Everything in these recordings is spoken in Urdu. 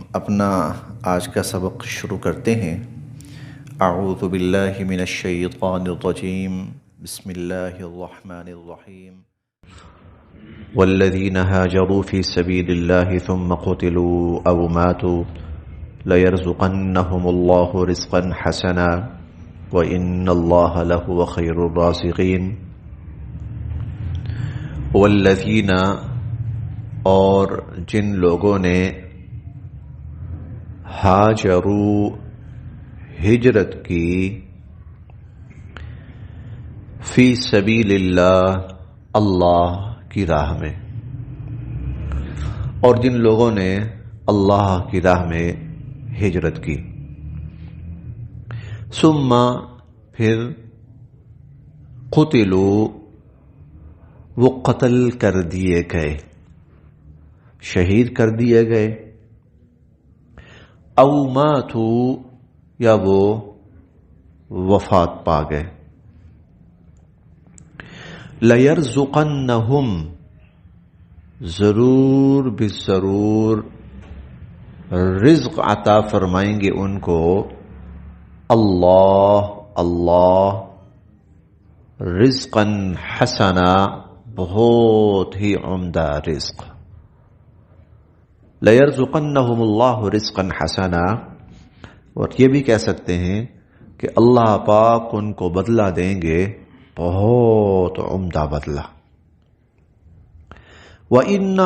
اپنا آج کا سبق شروع کرتے ہیں۔ اعوذ باللہ من الشیطان الرجیم، بسم اللہ الرحمن الرحیم۔ والذین ہاجروا فی سبیل اللہ ثم قتلوا او ماتوا لیرزقنہم اللہ رزقا حسنا وإن اللہ لہو خیر الرازقین۔ والذین، اور جن لوگوں نے ہاجروا، ہجرت کی، فی سبیل اللہ، اللہ کی راہ میں، اور جن لوگوں نے اللہ کی راہ میں ہجرت کی، ثم، پھر، قتلوا، وہ قتل کر دیے گئے، شہید کر دیے گئے، او ماتوا، یا وہ وفات پا گئے، لیرزقنہم، ضرور بالضرور رزق عطا فرمائیں گے ان کو، اللہ رزقا حسنا، بہت ہی عمدہ رزق۔ لیرزقنہم اللہ رزقا حسنا، اور یہ بھی کہہ سکتے ہیں کہ اللہ پاک ان کو بدلہ دیں گے، بہت عمدہ بدلہ۔ وَإِنَّ،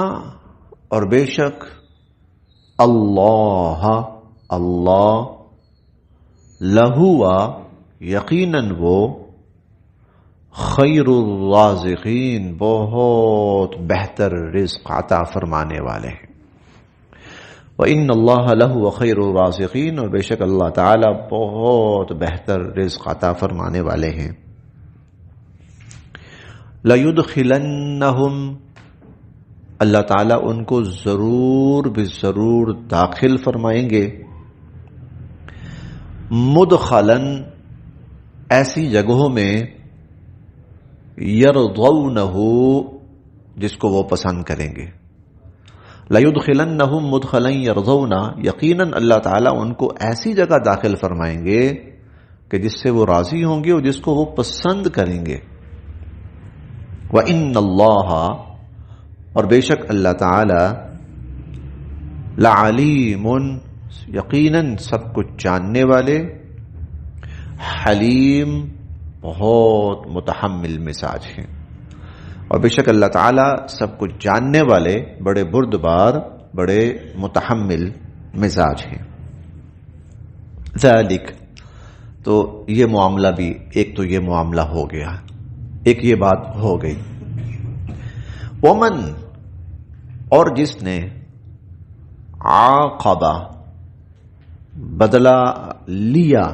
اور بے شک، اللہ لہوا، یقیناً وہ، خیر الرازقین، بہت بہتر رزق عطا فرمانے والے ہیں۔ وَإِنَّ اللَّهَ لَهُوَ خَيْرُ الرَّازِقِينَ، اور بے شک اللہ تعالی بہت بہتر رزق عطا فرمانے والے ہیں۔ لَيُدْخِلَنَّهُمْ، اللہ تعالی ان کو ضرور بالضرور داخل فرمائیں گے، مدخلاً، ایسی جگہوں میں، یرضونہ، جس کو وہ پسند کریں گے۔ لَيُدْخِلَنَّهُمْ مُدْخَلًا يَرْضَوْنَ، یقیناً اللہ تعالیٰ ان کو ایسی جگہ داخل فرمائیں گے کہ جس سے وہ راضی ہوں گے اور جس کو وہ پسند کریں گے۔ وَإِنَّ اللَّهَ، اور بے شک اللہ تعالیٰ، لَعَلِيمٌ، یقیناً سب کچھ جاننے والے، حلیم، بہت متحمل مزاج ہیں، اور بے شک اللہ تعالیٰ سب کچھ جاننے والے، بڑے بردبار، بڑے متحمل مزاج ہیں۔ ذالک، تو یہ معاملہ بھی، ایک تو یہ معاملہ ہو گیا، ایک یہ بات ہو گئی۔ ومن، اور جس نے، عاقبہ، بدلہ لیا،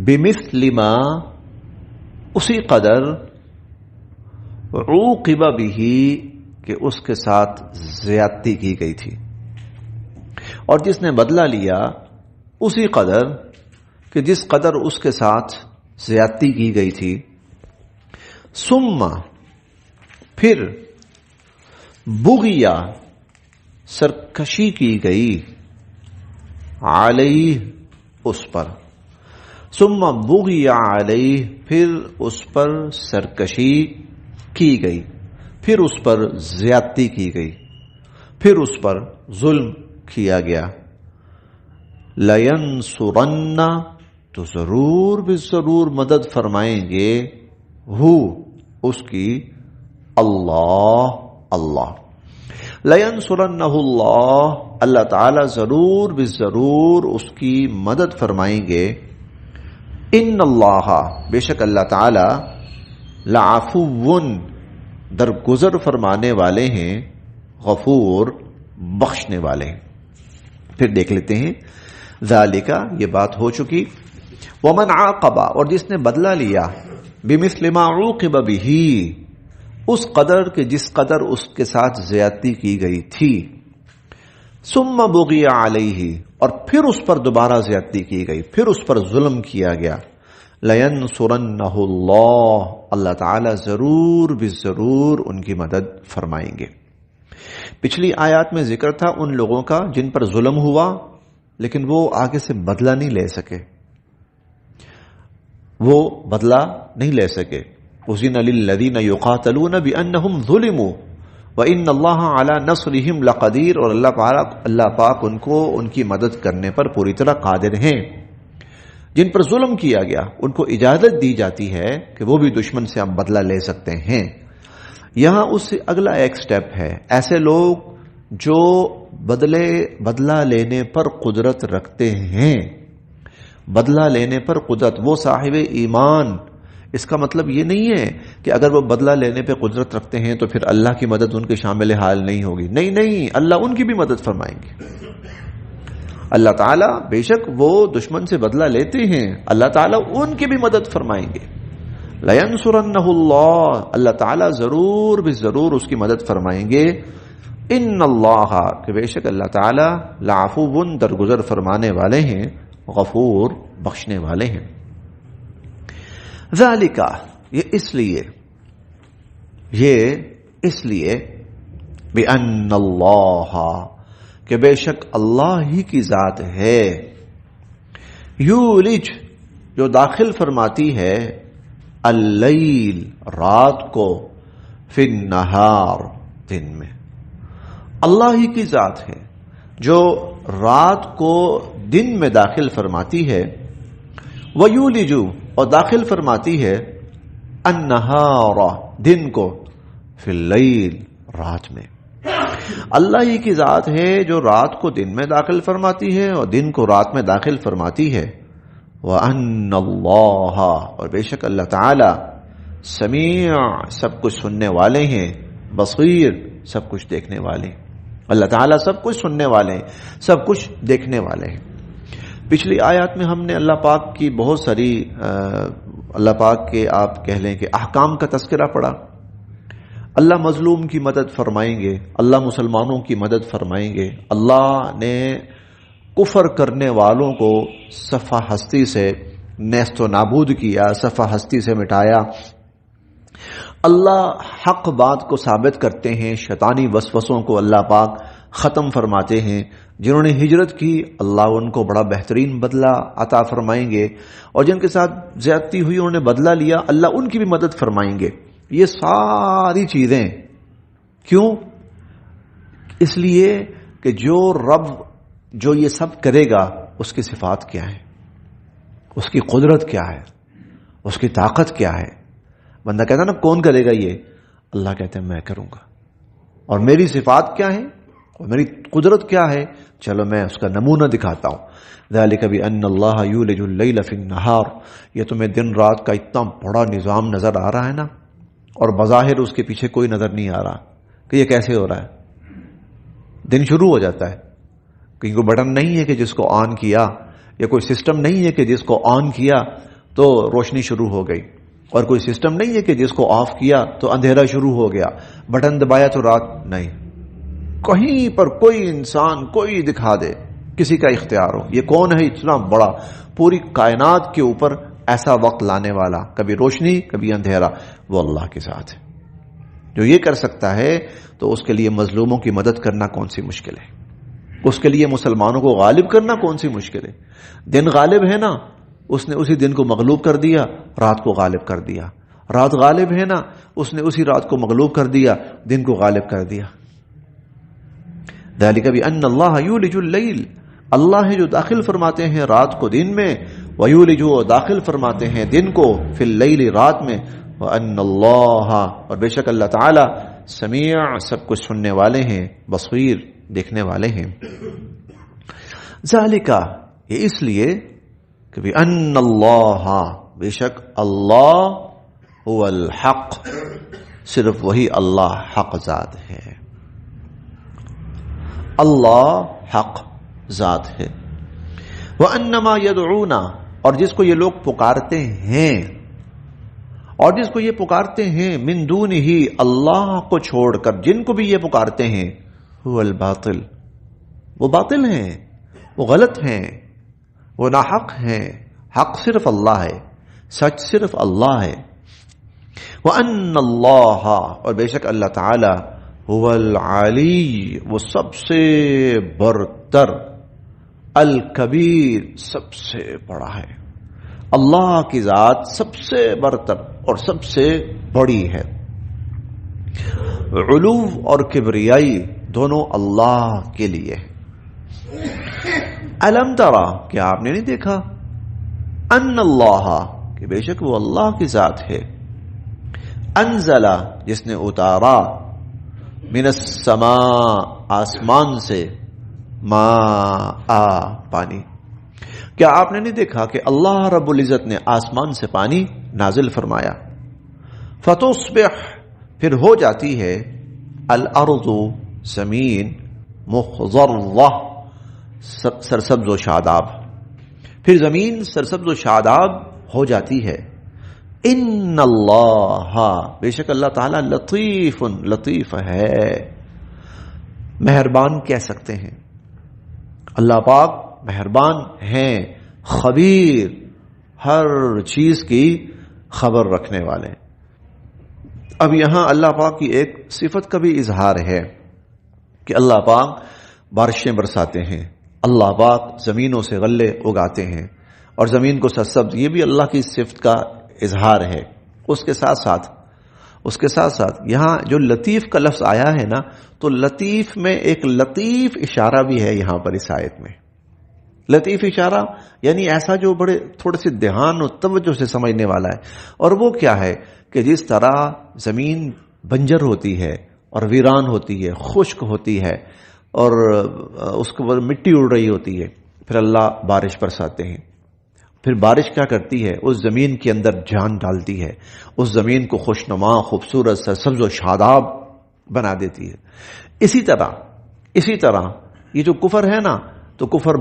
بمثل ما، اسی قدر، عوقب بہ، کہ اس کے ساتھ زیادتی کی گئی تھی، اور جس نے بدلہ لیا اسی قدر کہ جس قدر اس کے ساتھ زیادتی کی گئی تھی، ثم، پھر، بغیا، سرکشی کی گئی، علیہ، اس پر، ثم بغیا علیہ، پھر اس پر سرکشی کی گئی، پھر اس پر زیادتی کی گئی، پھر اس پر ظلم کیا گیا، لَيَنْصُرَنَّ، تو ضرور بالضرور مدد فرمائیں گے، ہو، اس کی، اللہ لَيَنْصُرَنَّهُ اللہ، اللہ تعالی ضرور بالضرور اس کی مدد فرمائیں گے۔ ان اللہ، بے شک اللہ تعالی، لعفو، درگزر فرمانے والے ہیں، غفور، بخشنے والے ہیں۔ پھر دیکھ لیتے ہیں، ذالک، یہ بات ہو چکی۔ ومن عاقب، اور جس نے بدلہ لیا، بمثل ما عوقب بہ، اس قدر کہ جس قدر اس کے ساتھ زیادتی کی گئی تھی، ثم بغی علیہ، اور پھر اس پر دوبارہ زیادتی کی گئی، پھر اس پر ظلم کیا گیا، لَيَنْصُرَنَّهُ اللَّهُ، اللہ تعالی ضرور بالضرور ان کی مدد فرمائیں گے۔ پچھلی آیات میں ذکر تھا ان لوگوں کا جن پر ظلم ہوا لیکن وہ آگے سے بدلہ نہیں لے سکے، وہ بدلہ نہیں لے سکے. اذن للذین یقاتلون بانہم ظلموا وان اللہ علی نصرہم لقدیر، اور اللہ پاک ان کو ان کی مدد کرنے پر پوری طرح قادر ہیں. جن پر ظلم کیا گیا ان کو اجازت دی جاتی ہے کہ وہ بھی دشمن سے اب بدلہ لے سکتے ہیں. یہاں اس سے اگلا ایک سٹیپ ہے، ایسے لوگ جو بدلہ لینے پر قدرت رکھتے ہیں، بدلہ لینے پر قدرت، وہ صاحب ایمان. اس کا مطلب یہ نہیں ہے کہ اگر وہ بدلہ لینے پہ قدرت رکھتے ہیں تو پھر اللہ کی مدد ان کے شامل حال نہیں ہوگی. نہیں، اللہ ان کی بھی مدد فرمائیں گے. اللہ تعالیٰ بے شک وہ دشمن سے بدلہ لیتے ہیں، اللہ تعالیٰ ان کی بھی مدد فرمائیں گے. لَيَنْصُرَنَّهُ اللَّهُ، اللہ تعالیٰ ضرور بھی ضرور اس کی مدد فرمائیں گے. ان اللہ، کہ بے شک اللہ تعالیٰ لعفو، درگزر فرمانے والے ہیں، غفور، بخشنے والے ہیں. ذالک، یہ اس لیے بأن اللہ، کہ بے شک اللہ ہی کی ذات ہے، یولج، جو داخل فرماتی ہے، اللیل، رات کو، فی النہار، دن میں. اللہ ہی کی ذات ہے جو رات کو دن میں داخل فرماتی ہے، ویولج، اور داخل فرماتی ہے، النہار، دن کو، فی اللیل، رات میں. اللہ ہی کی ذات ہے جو رات کو دن میں داخل فرماتی ہے اور دن کو رات میں داخل فرماتی ہے. وَأَنَّ اللَّهَ، اور بے شک اللہ تعالی، سمیع، سب کچھ سننے والے ہیں، بصیر، سب کچھ دیکھنے والے ہیں. اللہ تعالیٰ سب کچھ سننے والے ہیں، سب کچھ دیکھنے والے ہیں. پچھلی آیات میں ہم نے اللہ پاک کی بہت ساری اللہ پاک کے آپ کہہ لیں کہ احکام کا تذکرہ پڑھا. اللہ مظلوم کی مدد فرمائیں گے، اللہ مسلمانوں کی مدد فرمائیں گے. اللہ نے کفر کرنے والوں کو صفحہ ہستی سے نیست و نابود کیا، صفحہ ہستی سے مٹایا. اللہ حق بات کو ثابت کرتے ہیں، شیطانی وسوسوں کو اللہ پاک ختم فرماتے ہیں. جنہوں نے ہجرت کی اللہ ان کو بڑا بہترین بدلہ عطا فرمائیں گے، اور جن کے ساتھ زیادتی ہوئی انہوں نے بدلہ لیا اللہ ان کی بھی مدد فرمائیں گے. یہ ساری چیزیں کیوں؟ اس لیے کہ جو رب جو یہ سب کرے گا اس کی صفات کیا ہے، اس کی قدرت کیا ہے، اس کی طاقت کیا ہے. بندہ کہتا ہے نا کون کرے گا یہ؟ اللہ کہتے ہیں میں کروں گا. اور میری صفات کیا ہیں اور میری قدرت کیا ہے؟ چلو میں اس کا نمونہ دکھاتا ہوں. ذالک بأن اللہ یولج اللیل فی النہار، یہ تمہیں دن رات کا اتنا بڑا نظام نظر آ رہا ہے نا، اور بظاہر اس کے پیچھے کوئی نظر نہیں آ رہا کہ یہ کیسے ہو رہا ہے. دن شروع ہو جاتا ہے، کہیں کوئی بٹن نہیں ہے کہ جس کو آن کیا، یا کوئی سسٹم نہیں ہے کہ جس کو آن کیا تو روشنی شروع ہو گئی، اور کوئی سسٹم نہیں ہے کہ جس کو آف کیا تو اندھیرا شروع ہو گیا، بٹن دبایا تو رات. نہیں، کہیں پر کوئی انسان کوئی دکھا دے، کسی کا اختیار ہو. یہ کون ہے اتنا بڑا پوری کائنات کے اوپر ایسا وقت لانے والا، کبھی روشنی کبھی اندھیرا؟ وہ اللہ کے ساتھ ہے جو یہ کر سکتا ہے. تو اس کے لیے مظلوموں کی مدد کرنا کون سی مشکل ہے؟ اس کے لیے مسلمانوں کو غالب کرنا کون سی مشکل ہے؟ دن غالب ہے نا، اس نے اسی دن کو مغلوب کر دیا، رات کو غالب کر دیا. رات غالب ہے نا، اس نے اسی رات کو مغلوب کر دیا، دن کو غالب کر دیا. ذالک بأن اللہ یولج اللیل، اللہ ہے جو داخل فرماتے ہیں رات کو دن میں، ویولج، داخل فرماتے ہیں دن کو، فی اللیل، رات میں. وان اللہ، اور بے شک اللہ تعالی، سمیع، سب کچھ سننے والے ہیں، بصیر، دیکھنے والے ہیں. ذالک، یہ اس لیے کہ بأن اللہ، بے شک اللہ، هو الحق، صرف وہی اللہ حق ذات ہے. اللہ حق ذات ہے. وَأَنَّمَا يَدْعُونَ، اور جس کو یہ لوگ پکارتے ہیں، اور جس کو یہ پکارتے ہیں، من دونہ، اللہ کو چھوڑ کر جن کو بھی یہ پکارتے ہیں، هو الباطل، وہ باطل ہیں، وہ غلط ہیں، وہ ناحق ہیں. حق صرف اللہ ہے، سچ صرف اللہ ہے. وَأَنَّ اللَّهَ، اور بے شک اللہ تعالی، هو العلی، وہ سب سے برتر، الکبیر، سب سے بڑا ہے. اللہ کی ذات سب سے برتر اور سب سے بڑی ہے. علو اور کبریائی دونوں اللہ کے لیے. الم ترى، کیا آپ نے نہیں دیکھا، ان اللہ، کہ بے شک وہ اللہ کی ذات ہے، انزل، جس نے اتارا، من السماء، آسمان سے، ماء، پانی. کیا آپ نے نہیں دیکھا کہ اللہ رب العزت نے آسمان سے پانی نازل فرمایا. فتصبح، پھر ہو جاتی ہے، الارض، زمین، مخضرہ، سرسبز و شاداب، پھر زمین سرسبز و شاداب ہو جاتی ہے. ان اللہ، بے شک اللہ تعالی، لطیف، لطیف ہے، مہربان کہہ سکتے ہیں. اللہ پاک مہربان ہیں، خبیر، ہر چیز کی خبر رکھنے والے. اب یہاں اللہ پاک کی ایک صفت کا بھی اظہار ہے کہ اللہ پاک بارشیں برساتے ہیں، اللہ پاک زمینوں سے غلے اگاتے ہیں اور زمین کو سرسبز، یہ بھی اللہ کی صفت کا اظہار ہے. اس کے ساتھ ساتھ یہاں جو لطیف کا لفظ آیا ہے نا، تو لطیف میں ایک لطیف اشارہ بھی ہے یہاں پر اس آیت میں. لطیف اشارہ یعنی ایسا جو بڑے تھوڑے سے دھیان اور توجہ سے سمجھنے والا ہے. اور وہ کیا ہے کہ جس طرح زمین بنجر ہوتی ہے اور ویران ہوتی ہے، خشک ہوتی ہے اور اس کے بعد مٹی اڑ رہی ہوتی ہے، پھر اللہ بارش برساتے ہیں. پھر بارش کیا کرتی ہے، اس زمین کے اندر جان ڈالتی ہے، اس زمین کو خوشنما، خوبصورت، سرسبز و شاداب بنا دیتی ہے. اسی طرح یہ جو کفر ہے نا، تو کفر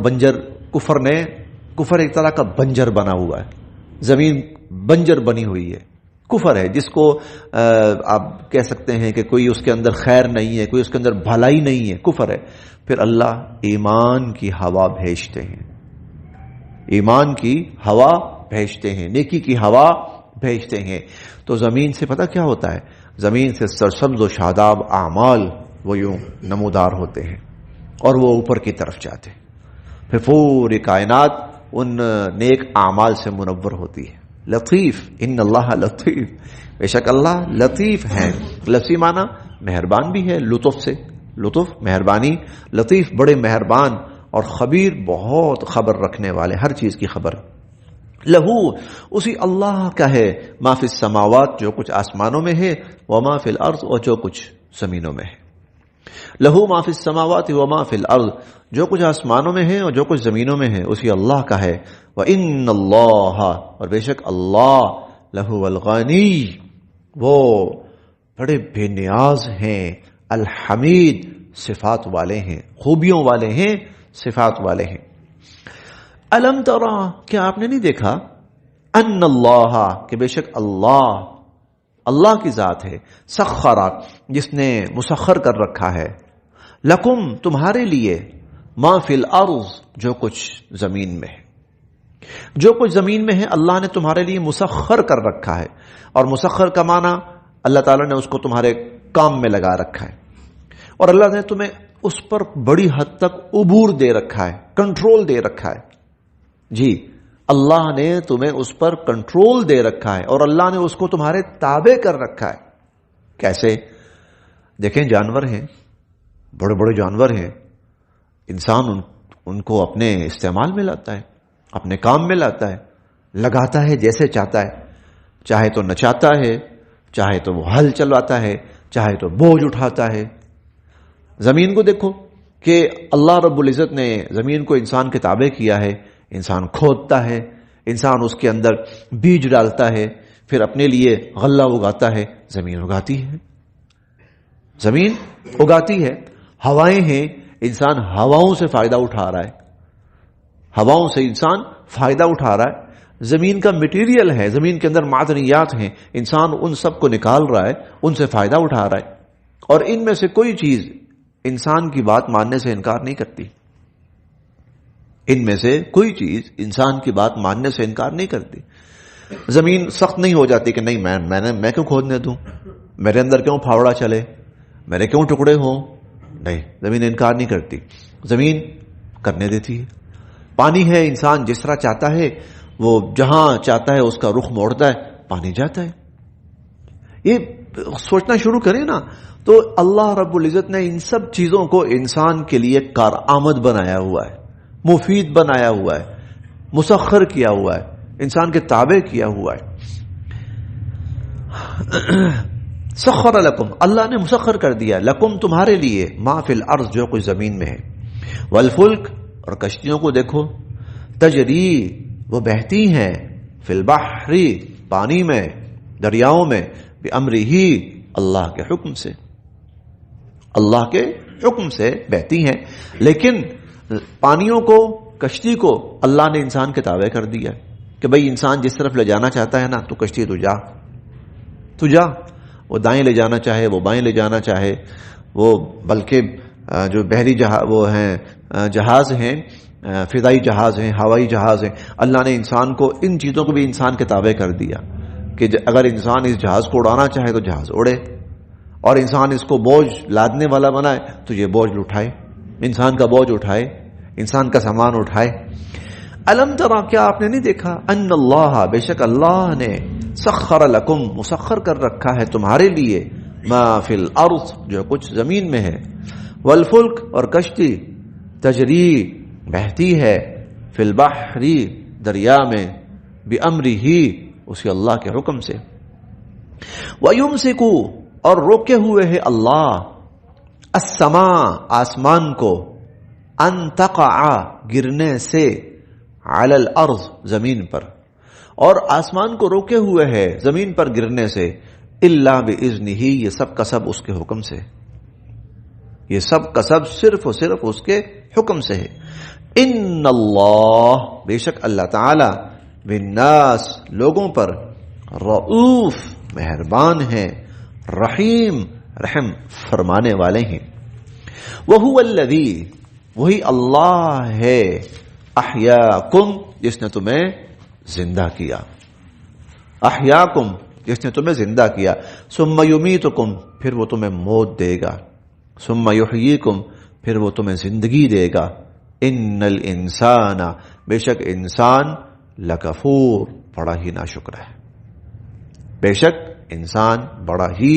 ایک طرح کا بنجر بنا ہوا ہے، زمین بنجر بنی ہوئی ہے. کفر ہے جس کو آپ کہہ سکتے ہیں کہ کوئی اس کے اندر خیر نہیں ہے، کوئی اس کے اندر بھلائی نہیں ہے، کفر ہے. پھر اللہ ایمان کی ہوا بھیجتے ہیں، ایمان کی ہوا بھیجتے ہیں، نیکی کی ہوا بھیجتے ہیں. تو زمین سے پتہ کیا ہوتا ہے، زمین سے سرسبز و شاداب اعمال وہ یوں نمودار ہوتے ہیں اور وہ اوپر کی طرف جاتے ہیں. پھر پوری کائنات ان نیک اعمال سے منور ہوتی ہے. لطیف، ان اللہ لطیف، بے شک اللہ لطیف ہیں. لطیف معنی مہربان بھی ہے، لطف سے، لطف مہربانی، لطیف بڑے مہربان، اور خبیر بہت خبر رکھنے والے، ہر چیز کی خبر. لہو، اسی اللہ کا ہے، ما فی السماوات، جو کچھ آسمانوں میں ہے، وما فی الارض، اور جو کچھ زمینوں میں ہے. لہو ما فی السماوات وما فی الارض، جو کچھ آسمانوں میں ہے اور جو کچھ زمینوں میں ہے اسی اللہ کا ہے. وان اللہ، اور بے شک اللہ، لہو الغنی، وہ بڑے بے نیاز ہیں، الحمید، صفات والے ہیں، خوبیوں والے ہیں، صفات والے ہیں. الم ترى، کیا آپ نے نہیں دیکھا، ان اللہ، کہ بے شک اللہ کی ذات ہے، سخر، جس نے مسخر کر رکھا ہے، لکم، تمہارے لیے، ما فی الارض، جو کچھ زمین میں ہے، جو کچھ زمین میں ہے اللہ نے تمہارے لیے مسخر کر رکھا ہے. اور مسخر کا معنی اللہ تعالیٰ نے اس کو تمہارے کام میں لگا رکھا ہے، اور اللہ نے تمہیں اس پر بڑی حد تک عبور دے رکھا ہے، کنٹرول دے رکھا ہے. جی، اللہ نے تمہیں اس پر کنٹرول دے رکھا ہے اور اللہ نے اس کو تمہارے تابع کر رکھا ہے. کیسے؟ دیکھیں، جانور ہیں، بڑے بڑے جانور ہیں، انسان ان کو اپنے استعمال میں لاتا ہے، اپنے کام میں لاتا ہے، لگاتا ہے جیسے چاہتا ہے، چاہے تو نچاتا ہے، چاہے تو وہ ہل چلواتا ہے، چاہے تو بوجھ اٹھاتا ہے. زمین کو دیکھو کہ اللہ رب العزت نے زمین کو انسان کے تابع کیا ہے. انسان کھودتا ہے، انسان اس کے اندر بیج ڈالتا ہے، پھر اپنے لیے غلہ اگاتا ہے. زمین اگاتی ہے، زمین اگاتی ہے. ہوائیں ہیں، انسان ہواؤں سے فائدہ اٹھا رہا ہے، ہواؤں سے انسان فائدہ اٹھا رہا ہے. زمین کا مٹیریل ہے، زمین کے اندر معدنیات ہیں، انسان ان سب کو نکال رہا ہے، ان سے فائدہ اٹھا رہا ہے. اور ان میں سے کوئی چیز انسان کی بات ماننے سے انکار نہیں کرتی، ان میں سے کوئی چیز انسان کی بات ماننے سے انکار نہیں کرتی. زمین سخت نہیں ہو جاتی کہ نہیں میں کیوں کھودنے دوں، میرے اندر کیوں پھاوڑا چلے، میرے کیوں ٹکڑے ہوں؟ نہیں، زمین انکار نہیں کرتی، زمین کرنے دیتی ہے. پانی ہے، انسان جس طرح چاہتا ہے وہ جہاں چاہتا ہے اس کا رخ موڑتا ہے، پانی جاتا ہے. یہ سوچنا شروع کریں نا تو اللہ رب العزت نے ان سب چیزوں کو انسان کے لیے کارآمد بنایا ہوا ہے، مفید بنایا ہوا ہے، مسخر کیا ہوا ہے، انسان کے تابع کیا ہوا ہے. سخر لکم، اللہ نے مسخر کر دیا لکم تمہارے لیے، ما فی الارض جو کچھ زمین میں ہے، والفلک اور کشتیوں کو دیکھو، تجری وہ بہتی ہیں، فی البحر پانی میں، دریاؤں میں، بامرہ اللہ کے حکم سے، اللہ کے حکم سے بہتی ہیں. لیکن پانیوں کو، کشتی کو اللہ نے انسان کے تابع کر دیا کہ بھئی انسان جس طرف لے جانا چاہتا ہے نا تو کشتی تو جا، وہ دائیں لے جانا چاہے، وہ بائیں لے جانا چاہے، وہ بلکہ جو بحری جہاز ہیں، فضائی جہاز ہیں، ہوائی جہاز ہیں، اللہ نے انسان کو ان چیزوں کو بھی انسان کے تابع کر دیا کہ اگر انسان اس جہاز کو اڑانا چاہے تو جہاز اڑے، اور انسان اس کو بوجھ لادنے والا بنائے تو یہ بوجھ اٹھائے، انسان کا بوجھ اٹھائے، انسان کا سامان اٹھائے. الم ترا، کیا آپ نے نہیں دیکھا، ان اللہ بے شک اللہ نے سخر لکم مسخر کر رکھا ہے تمہارے لیے، ما فی الارض جو کچھ زمین میں ہے، والفلک اور کشتی، تجری بہتی ہے، فی البحر دریا میں، بامرہ اسی اللہ کے حکم سے. وَيُمْسِكُ اور روکے ہوئے ہے اللہ، السماء آسمان کو، ان تقع گرنے سے، علی الارض زمین پر، اور آسمان کو روکے ہوئے ہے زمین پر گرنے سے، الا باذنہ یہ سب کا سب اس کے حکم سے، یہ سب کا سب صرف اور صرف اس کے حکم سے ہے. ان اللہ بے شک اللہ تعالی بالناس لوگوں پر، رؤوف مہربان ہیں، رحیم رحم فرمانے والے ہیں. وہو الذی وہی اللہ ہے، احیاکم جس نے تمہیں زندہ کیا، احیاکم جس نے تمہیں زندہ کیا، ثم یمیتکم پھر وہ تمہیں موت دے گا، ثم یحییکم پھر وہ تمہیں زندگی دے گا. ان الانسان بے شک انسان لکفور بڑا ہی ناشکر ہے، بے شک انسان بڑا ہی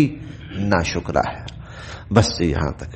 ناشکرا ہے. بس یہاں تک.